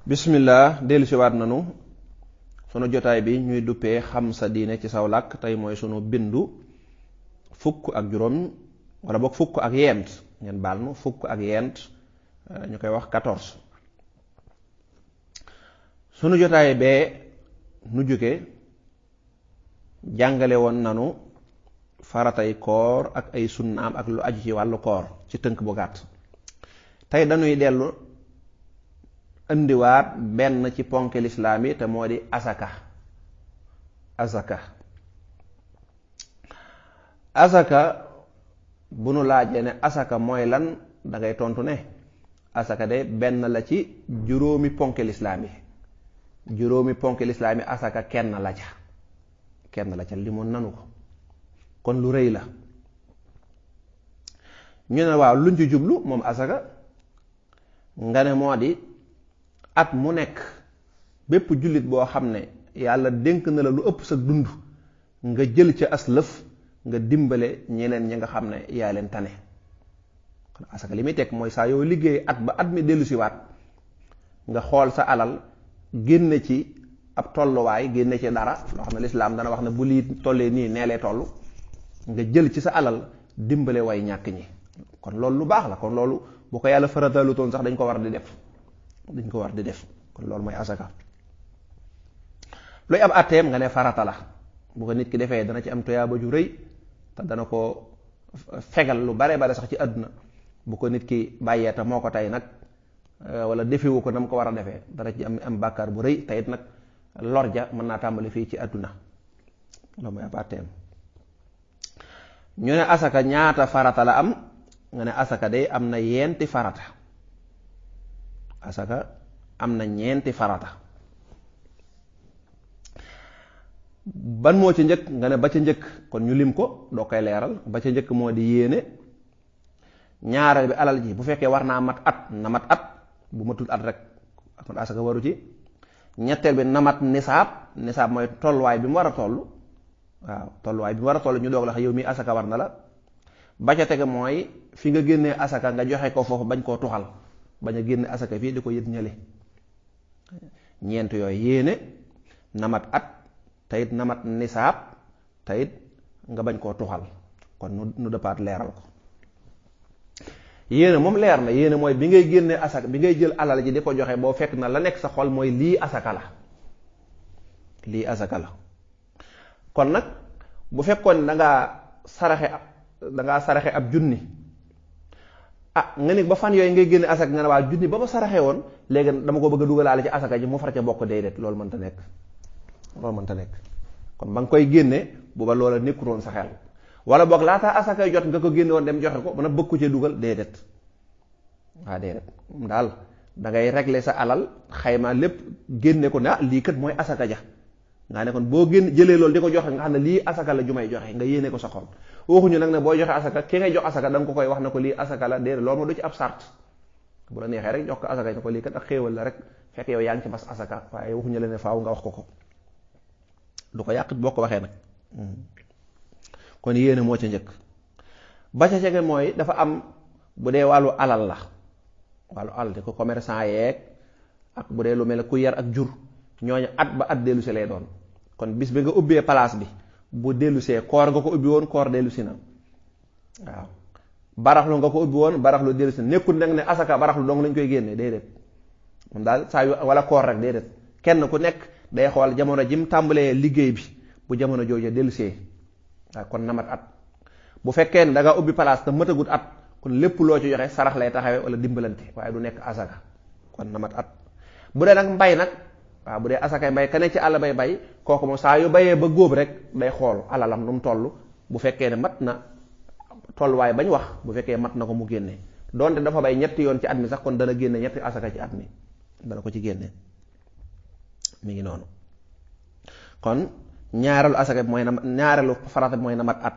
bismillah dellu si waat nanu sunu jotaay bi ñuy duppee xam sa diine ci saw làkk tey mooy sunu bindu fukk ak juróom wala boog fukk ak yent ngeen baal nu fukk ak yent ñu koy wax 14 sunu jotaay bee nu jóge jàngale woon nanu faratay koor ak ay sunnaam ak lu aju ci wàllu koor ci tënk bu gàtt tey dañuy dellu indiwaat benn ci ponk lislaam yi te moo di asaka bu nu laajee ne asaka mooy lan dangay tontu ne asaka de benn la ci juróomi ponk lislaam yi asaka kenn la ca li mu nanu ko kon lu rëy la ñu ne waaw luñ ci jublu moom asaka nga ne moo di at mu nekk bépp jullit boo xam ne yàlla dénk na la lu ëpp sa dund nga jël ca aslëf nga dimbale ñeneen ñi nga xam ne yaa leen tane kon asaka li muy teg mooy saa yoo liggéey at ba at mi dellu si waat nga xool sa alal génne ci ab tolluwaay génne ci dara loo xam ne lislaam dana wax ne bu lii tollee nii nee lay toll nga jël ci sa alal dimbale way ñàkk ñi kon loolu lu baax la kon loolu bu ko yàlla faratalu toon sax dañ ko war di def kon loolu mooy asaka luy am atteem nga ne farata la bu ko nit ki defee dana ci am toyaaba ju rëy te dana ko fegal lu bare sax ci àdduna bu ko nit ki bàyyee te moo ko tey nag wala defewu ko na mu ko war a defee dana ci am bàkkaar bu rëy te it nag lor ja mën naa tàmbali fii ci àdduna loolu mooy ab atteem ñu ne asaka ñaata farata la am nga ne asaka day am na yenti farata asaka am na ñeenti farata ban moo ci njëkk nga ne ba ca njëkk kon ñu lim ko doo koy leeral ba ca njëkk moo di yéene ñaareel bi alal ji bu fekkee war naa mat at na mat at bu matul at rek kon asaka waru ci ñetteel bi na mat nisaab mooy tolluwaay bi mu war a toll waaw tolluwaay bi mu war a toll ñu doog la yow mi asaka war na la ba ca tege mooy fi nga génnee asaka nga joxe ko foofu bañ koo tuxal bañ a génne asaka fii di ko yët ñële ñeent yooyu yéene namat at tayit namat nisaab tayit nga bañ koo tuxal kon nu dëppaat leeral ko yéene moom leer na yéene mooy bi ngay génne asaka bi ngay jël alal ji di ko joxe boo fekk na la nekk sa xol mooy lii asaka la kon nag bu fekkoon dangaa saraxe ab junni nga ni ba fan yooyu ngay génne asaka nga ne waa junni ba ma saraxee woon léegi dama ko bëgg a dugalaale ci asaka ji mu far ca bokk déedéet loolu mënta nekk kon ba nga koy génne booba loola nekkuloon sa xel wala boog laataa asaka jot nga ko génne woon dem joxe ko mën a bëgg ko ca dugal déedéet moom daal dangay régler sa alal xayma lépp génne ko ne lii kat mooy asaka ja nga ne kon boo jëlee loolu di ko joxe nga xam ne lii asaka la ju may joxe nga yéene ko sa xol waxuñu nag ne booy joxe asaka ki ngay jox asaka da nga ko koy wax na ko lii asaka la déedéet loolu ma du ci ab sart bu la neexee rek jox ko asaka ne ko lii kat ak xéewal la rek fekk yow yaa ngi ci bas asaka waaye waxuñu la ne faaw nga wax ko du ko yàq boo ko waxee nag kon yéene moo ca njëkk ba ca jege mooy dafa am bu dee wàllu alal la wàllu alal te ko commerçant yeeg ak bu dee lu mel ne ku yar ak jur ñooñu at ba at dellu si lay doon kon bis bi nga ubbee place bi bu dellu see koor nga ko ubbi woon koor dellu si na waaw baraxlu nga ko ubbi woon baraxlu dellu si na nekkul nag ne asaka baraxlu dong lañ koy génne déedéet moom daal saa yu wala koor rek déedéet kenn ku nekk day xool jamono jim tàmbalee liggéey bi bu jamono jooju dellu see waaw kon namat at bu fekkee ne da nga ubbi place te matagut at kon lépp loo ci joxe sarax lay taxawee wala dimbalante waaye du nekk asaka kon namat at bu dee nag mbay nag waaw bu dee asakay mbay ka ne ci àll bay kooku moom saa yu bayee ba góob rek day xool alalam nu mu toll bu fekkee ne mat na tolluwaay bañ wax bu fekkee mat na ko mu génne donte dafa bay ñetti yoon ci at mi sax kon dana génne ñetti asaka ci at mi dana ko ci génne mi ngi noonu kon ñaareelu asaka bi mooy ñaareelu farata bi mooy na mat at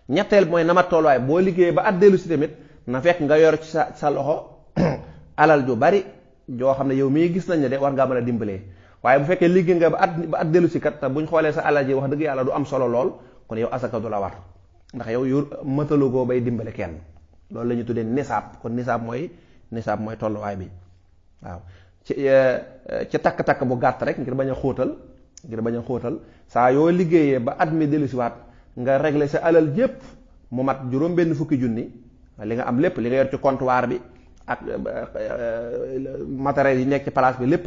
ñetteel bi mooy na mat tolluwaay boo liggéeyee ba at dellu si tamit na fekk nga yor ci sa loxo alal ju bari joo xam ne yow mii gis nañ ne de war ngaa mën a dimbalee waaye bu fekkee liggéey nga ba at dellu si kat te buñ xoolee sa alal ji wax dëgg yàlla du am solo lool kon yow asaka du la war ndax yow yu matalugoo bay dimbale kenn loolu la ñu tuddee nisaab kon nisaab mooy tolluwaay bi waaw ci takk-takk bu gàtt rek ngir bañ a xóotal saa yoo liggéeyee ba at mi dellusiwaat nga régler sa alal jépp mu mat juróom benn fukki junni li nga am lépp li nga yor ci comptoir bi ak matériel yi nekk ci place bi lépp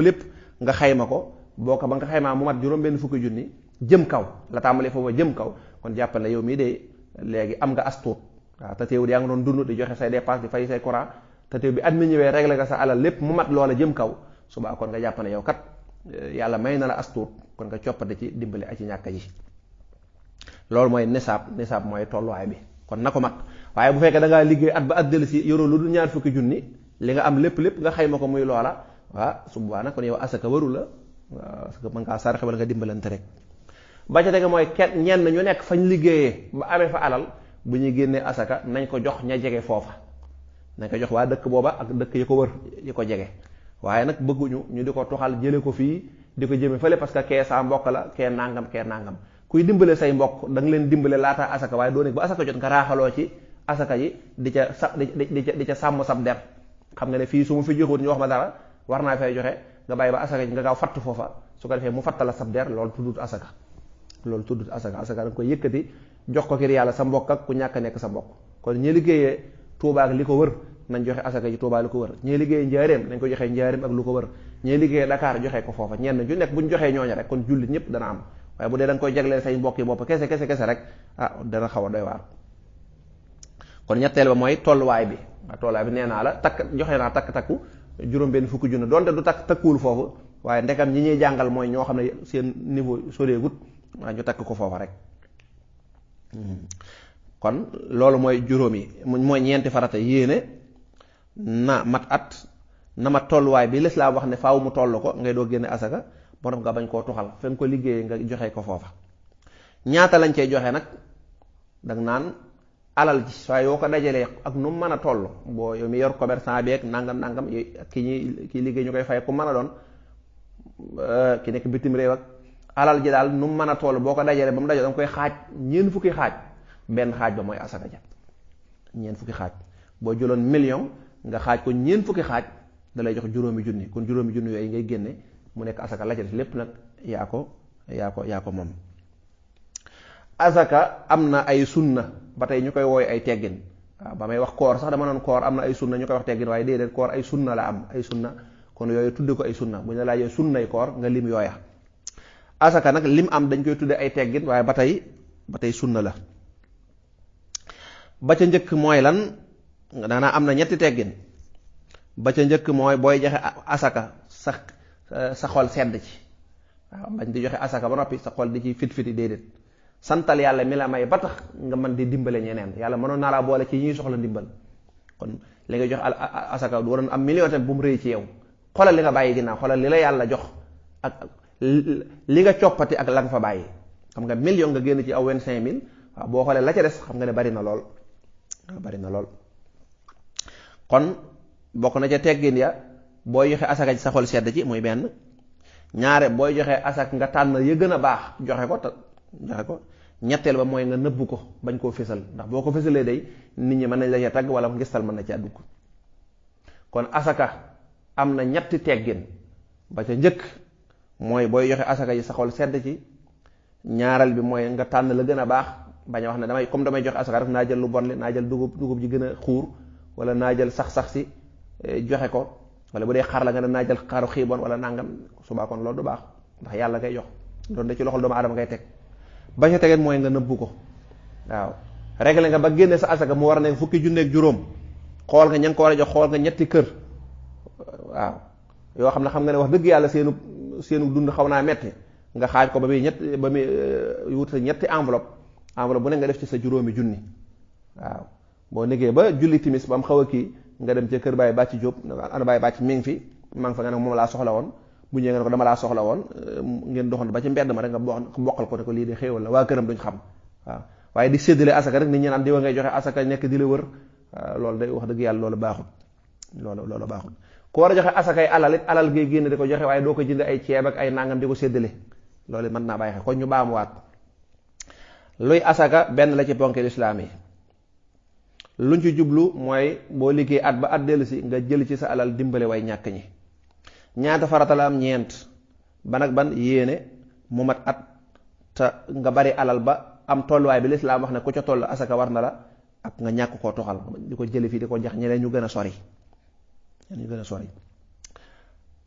nga xayma ko boo ko ba nga xaymaa mu mat juróom benn fukki junni jëm kaw la tàmbalee foofu jëm kaw kon jàppal ne yow mii de léegi am nga astuut waaw te teewul yaa ngi doon dund di joxe say dépense di fay say courant te teew bi at mi ñëwee régler nga sa alal lépp mu mat loola jëm kaw suba kon nga jàpp ne yow kat yàlla may na la astuut kon nga coppate ci dimbali ak ci ñàkk ji loolu mooy nisaab mooy tolluwaay bi kon na ko mat waaye bu fekkee da ngaa liggéey at ba at dellu si yoroo lu dul ñaar fukki junni li nga am lépp nga xayma ko muy loola waaw su boobaa nag kon yow asaka waru la waaw parce que mën ngaa saraxe wala nga dimbalante rek ba ca tege mooy ñenn ñu nekk fañ liggéeyee ba amee fa alal bu ñuy génnee asaka nañ ko jox ña jege foofa nañ ko jox waa dëkk booba ak dëkk yi ko wër yi ko jege waaye nag bëgguñu ñu di ko tuxal jële ko fii di ko jëme fële parce que kee saa mbokk la kee nangam kuy dimbale say mbokk da nga leen dimbale laata asaka waaye doo nekk ba asaka jot nga raaxaloo ci asaka yi di ca sàmm sab der xam nga ne fii su ma fi joxut ñu wax ma dara war naa fay joxe nga bàyyi ba asaka ji nga gaaw fatt foofa su ko defee mu fattala sab der loolu tuddut asaka asaka da nga koy yëkkati jox ko ngir yàlla sa mbokk ak ku ñàkk a nekk sa mbokk kon ñi liggéeyee Tuubaa ak li ko wër nañ joxe asaka ji Tuubaa li ko wër ñi liggéeyee Njaaréem nañ ko joxee Njaaréem ak lu ko wër ñi liggéeyee Dakar joxe ko foofa ñenn ju nekk buñ joxee ñooña rek kon jullit ñëpp dana am waaye bu dee da nga koy jagleel say mbokk yi bopp kese rek dana xaw a doy waar kon ñetteel ba mooy tolluwaay bi tolluwaay bi nee naa la joxe naa takku juróom benn fukki junne donte du takkuwul foofu waaye ndekam ñi ñuy jàngal mooy ñoo xam ne seen niveau soreegut waaye ñu takk ko foofa rek kon loolu mooy juróom yi mooy ñeenti farata yéene na mat at na mat tolluwaay bi lislaam wax ne faaw mu toll ko ngay doo génne asaka borom nga bañ koo tuxal fa nga ko liggéeyee nga joxe ko foofa ñaata lañ cey joxe nag danga naan alal ji waaye yoo ko dajalee ak nu mu mën a toll boo yow mi yor commerçant beeg nangam kii liggéey ñu koy fay ku mën a doon ki nekk bitim réew ak alal ji daal nu mu mën a toll boo ko dajalee ba mu dajale danga koy xaaj ñeent fukki xaaj benn xaaj ba mooy asaka ja ñeent fukki xaaj boo jëloon million nga xaaj ko ñeent fukki xaaj da lay jox juróomi junni kon juróomi junni yooyu ngay génne mu nekk asaka la ca def lépp nag yaa ko moom. asaka am na ay sunna ba tey ñu koy wooy ay teggin waaw ba may wax koor sax dama noon koor am na ay sunna ñu koy wax teggin waaye déedéet koor ay sunna la am ay sunna kon yooyu tudde ko ay sunna bu ñu la laajee sunnay koor nga lim yooya. asaka nag lim am dañ koy tudde ay teggin waaye ba tey sunna la ba ca njëkk mooy lan daanaa am na ñetti teggin ba ca njëkk mooy booy joxe asaka sa xol sedd ci waaw bañ di joxe asaka ba noppi sa xol di ci fit-fiti déedéet santal yàlla mi la may ba tax nga mën di dimbale ñeneen yàlla mënoon naa laa boole ci ñuy soxla ndimbal kon li nga jox asaka du waroon am million tamit bu mu rëy ci yow xoolal li nga bàyyi ginnaaw xoolal li la yàlla jox ak li nga coppati ak la nga fa bàyyi xam nga million nga génn ci aw 25 000 waaw boo xoolee la ca des xam nga ne bari na lool kon bokk na ca teggin ya booy joxe asaka ci sa xol sedd ci muy benn ñaare booy joxe asaka nga tànn ya gën a baax joxe ko ñetteel ba mooy nga nëbb ko bañ koo fésal ndax boo ko fésalee day nit ñi mën nañ la ca tagg wala ngistal mën na ci àddug kon asaka am na ñetti teggin ba ca njëkk mooy booy joxe asaka yi sa xol sedd ci ñaareel bi mooy nga tànn la gën a baax bañ a wax ne damay joxe asaka rek naa jël lu bon li naa jël dugub ji gën a xuur wala naa jël sax si joxe ko wala bu dee xar la nga ne naa jël xaru xiibon wala nangam subaa kon loolu du baax ndax yàlla ngay jox doon de ci loxol doomu aadama ngay teg ba ca tegeen mooy nga nëbbu ko waaw réglé nga ba génne sa asaka mu war a nekk fukki junneeg juróom xool nga ña nga ko war a jox xool nga ñetti kër waaw yoo xam ne wax dëgg yàlla seenu dund xaw naa metti nga xaaj ko ba muy wut sa ñetti enveloppe bu ne nga def ci sa juróomi junni waaw boo nekkee ba julli timis ba mu xaw a kii nga dem ca kër Baye Bàcci Jóob ana Baye Bàcci mi ngi fi maa ngi fa nga ne moom laa soxla woon bu ñëwee nga ne ko dama laa soxla woon ngeen doxoon ba ci mbedd ma rek nga bokkal ko ne ko lii di xéewal la waa këram duñ xam waaw waaye di séddale asaka rek nit ñi naan diwa ngay joxe asaka nekk di la wër loolu day wax dëgg yàlla loolu baaxul ku war a joxe asakay alal it alal ngay génne di ko joxe waaye doo ko jënd ay ceeb ak ay nangam di ko séddale loolu mën naa bàyyi xel kon ñu baamuwaat luy asaka benn la ci ponk lislaam yi luñ ci jublu mooy boo liggéey at ba at dellu si nga jël ci sa alal dimbale way ñàkk ñi ñaata farata la am ñeent ban ak ban yéene mu mat at te nga bari alal ba am tolluwaay bi lislaam wax ne ku ca toll asaka war na la ak nga ñàkk koo toxal di ko jële fii di ko jax ñeneen ñu gën a sori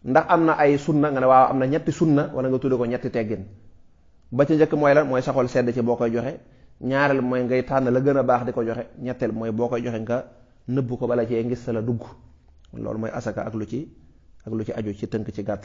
ndax am na ay sunna nga ne waaw am na ñetti sunna wala nga tudde ko ñetti teggin ba ca njëkk mooy lan mooy sa xol sedd ci boo koy joxe ñaareel mooy ngay tànn la gën a baax di ko joxe ñetteel mooy boo koy joxe nga nëbb ko bala cee ngis sa la dugg loolu mooy asaka ak lu ci aju ci tënk ci gàttal